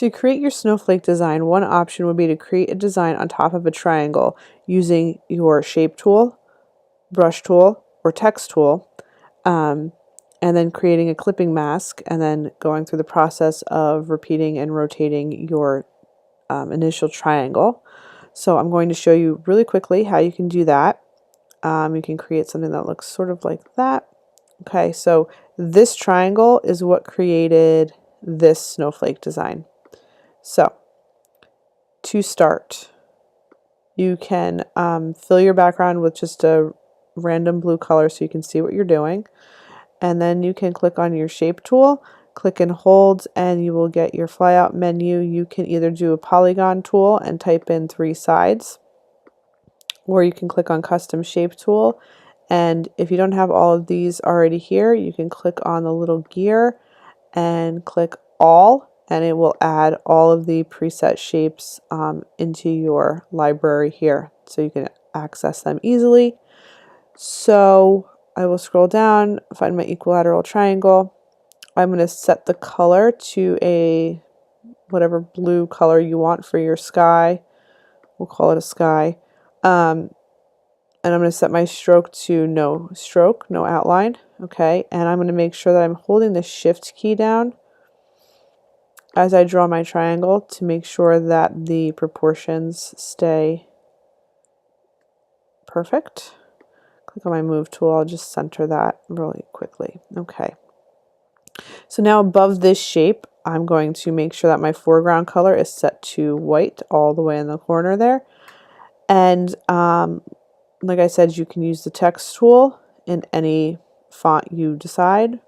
To create your snowflake design, one option would be to create a design on top of a triangle using your shape tool, brush tool, or text tool, and then creating a clipping mask, and then going through the process of repeating and rotating your initial triangle. So I'm going to show you really quickly how you can do that. You can create something that looks sort of like that. Okay, so this triangle is what created this snowflake design. So to start, you can fill your background with just a random blue color so you can see what you're doing. And then you can click on your shape tool, click and hold, and you will get your flyout menu. You can either do a polygon tool and type in 3 sides, or you can click on custom shape tool. And if you don't have all of these already here, you can click on the little gear and click all, and it will add all of the preset shapes into your library here, so you can access them easily. So I will scroll down, find my equilateral triangle. I'm going to set the color to a whatever blue color you want for your sky. We'll call it a sky. And I'm going to set my stroke to no stroke, no outline. Okay, and I'm going to make sure that I'm holding the shift key down as I draw my triangle to make sure that the proportions stay perfect. Click on my move tool, I'll just center that really quickly. Okay. So now above this shape, I'm going to make sure that my foreground color is set to white all the way in the corner there. And like I said, you can use the text tool in any font you decide.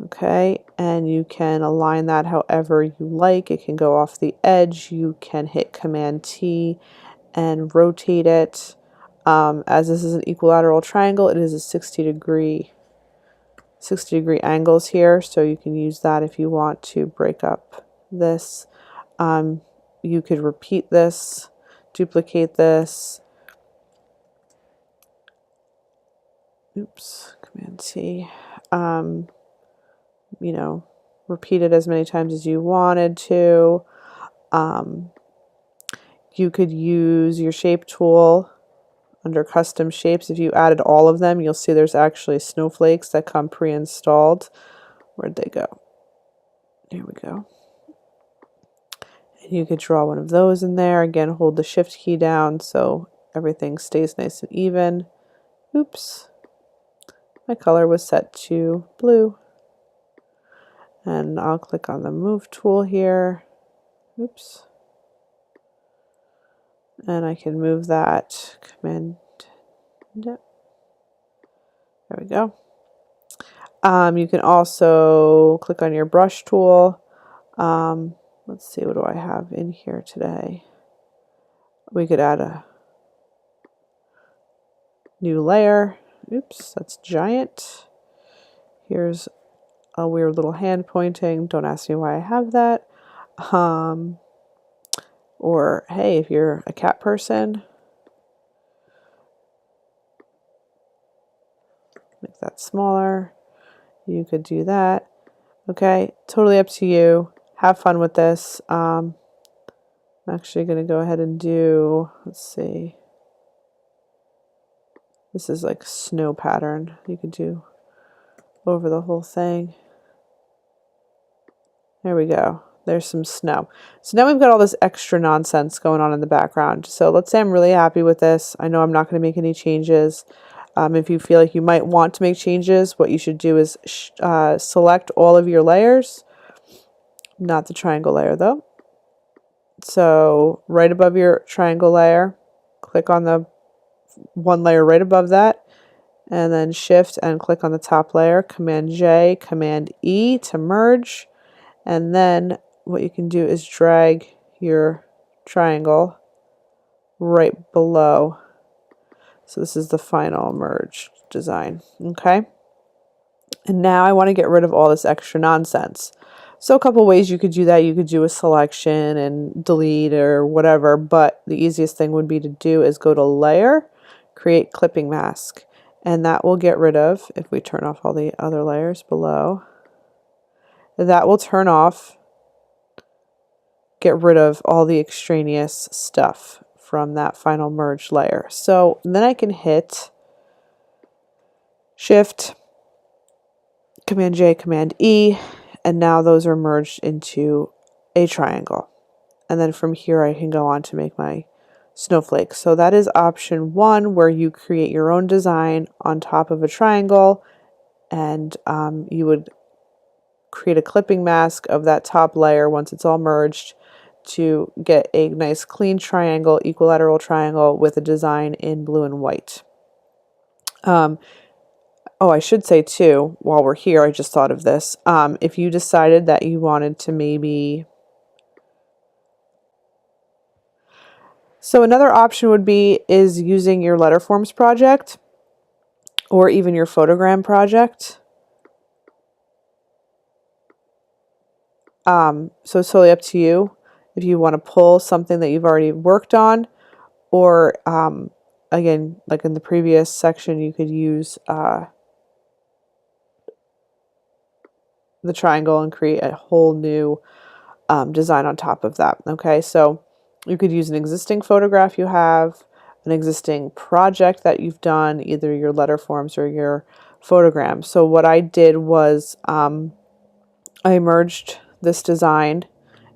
Okay, and you can align that however you like. It can go off the edge. You can hit Command T and rotate it. As this is an equilateral triangle, it is a 60 degree angles here, so you can use that if you want to break up this. You could repeat this, duplicate this. Oops, Command T. You know, repeat it as many times as you wanted to. You could use your shape tool under custom shapes. If you added all of them, you'll see there's actually snowflakes that come pre-installed. Where'd they go? Here we go. And you could draw one of those in there. Again, hold the shift key down so everything stays nice and even. Oops. My color was set to blue. And I'll click on the move tool here. Oops. And I can move that. Command. There we go. You can also click on your brush tool. Let's see, what do I have in here today? We could add a new layer. Oops, that's giant. Here's a weird little hand pointing. Don't ask me why I have that. Or hey, if you're a cat person, make that smaller. You could do that. Okay, totally up to you. Have fun with this. I'm actually going to go ahead and do, let's see. This is like snow pattern. You could do over the whole thing. There we go. There's some snow. So now we've got all this extra nonsense going on in the background. So let's say I'm really happy with this. I know I'm not going to make any changes. If you feel like you might want to make changes, what you should do is select all of your layers. Not the triangle layer though. So right above your triangle layer, click on the one layer right above that, and then shift and click on the top layer, Command J, Command E to merge. And then what you can do is drag your triangle right below. So this is the final merge design. Okay. And now I want to get rid of all this extra nonsense. So a couple ways you could do that. You could do a selection and delete or whatever, but the easiest thing would be to do is go to Layer, Create Clipping Mask. And that will get rid of, if we turn off all the other layers below, that will turn off, get rid of all the extraneous stuff from that final merged layer. So then I can hit Shift, Command J, Command E, and now those are merged into a triangle. And then from here I can go on to make my snowflakes. So that is option 1, where you create your own design on top of a triangle, and you would create a clipping mask of that top layer once it's all merged to get a nice clean triangle, equilateral triangle with a design in blue and white. Oh, I should say too, while we're here, I just thought of this. If you decided that you wanted to maybe... So another option would be is using your letter forms project or even your photogram project. So it's totally up to you if you want to pull something that you've already worked on, or again, like in the previous section, you could use the triangle and create a whole new design on top of that. Okay, so you could use an existing photograph you have, an existing project that you've done, either your letter forms or your photogram. So what I did was I merged this design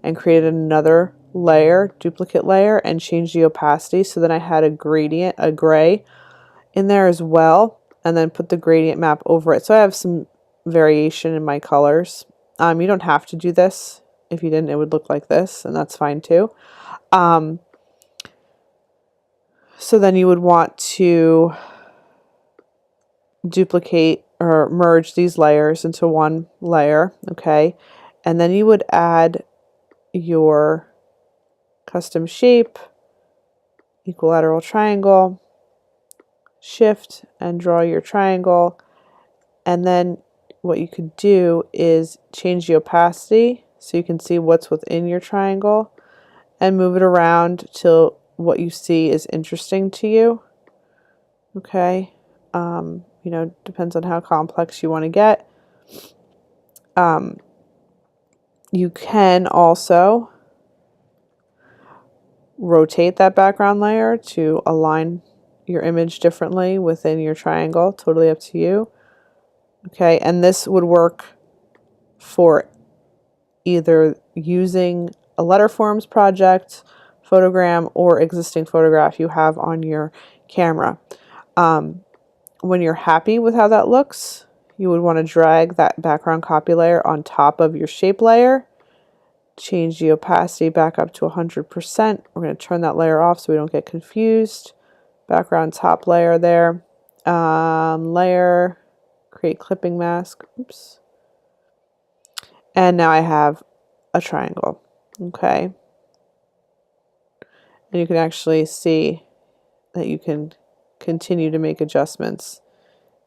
and created another layer, duplicate layer, and changed the opacity. So then I had a gradient, a gray in there as well, and then put the gradient map over it. So I have some variation in my colors. You don't have to do this. If you didn't, it would look like this, and that's fine too. So then you would want to duplicate or merge these layers into one layer, okay? And then you would add your custom shape, equilateral triangle, shift and draw your triangle. And then what you could do is change the opacity so you can see what's within your triangle and move it around till what you see is interesting to you. Okay. You know, depends on how complex you want to get. You can also rotate that background layer to align your image differently within your triangle. Totally up to you. Okay, and this would work for either using a letter forms project, photogram, or existing photograph you have on your camera. When you're happy with how that looks, you would want to drag that background copy layer on top of your shape layer, change the opacity back up to 100%. We're going to turn that layer off so we don't get confused. Background top layer there. Layer, create clipping mask. Oops. And now I have a triangle. Okay. And you can actually see that you can continue to make adjustments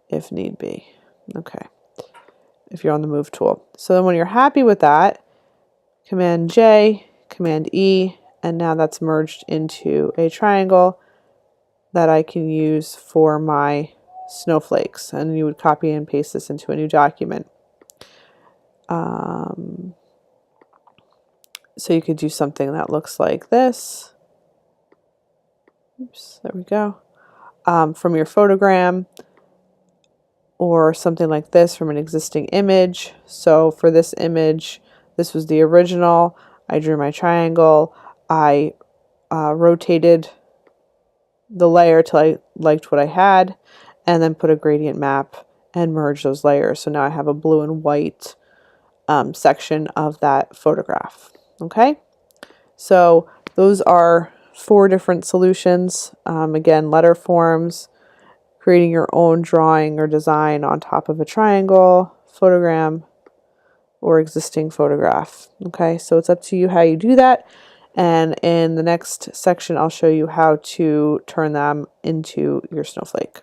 if need be. Okay. If you're on the move tool. So then when you're happy with that, Command J, Command E, and now that's merged into a triangle that I can use for my snowflakes. And you would copy and paste this into a new document. So you could do something that looks like this. Oops, there we go. From your photogram, or something like this from an existing image. So for this image, this was the original. I drew my triangle. I rotated the layer till I liked what I had, and then put a gradient map and merge those layers. So now I have a blue and white section of that photograph. Okay, so those are 4 different solutions. Again, letter forms, creating your own drawing or design on top of a triangle, photogram, or existing photograph. Okay, so it's up to you how you do that. And in the next section, I'll show you how to turn them into your snowflake.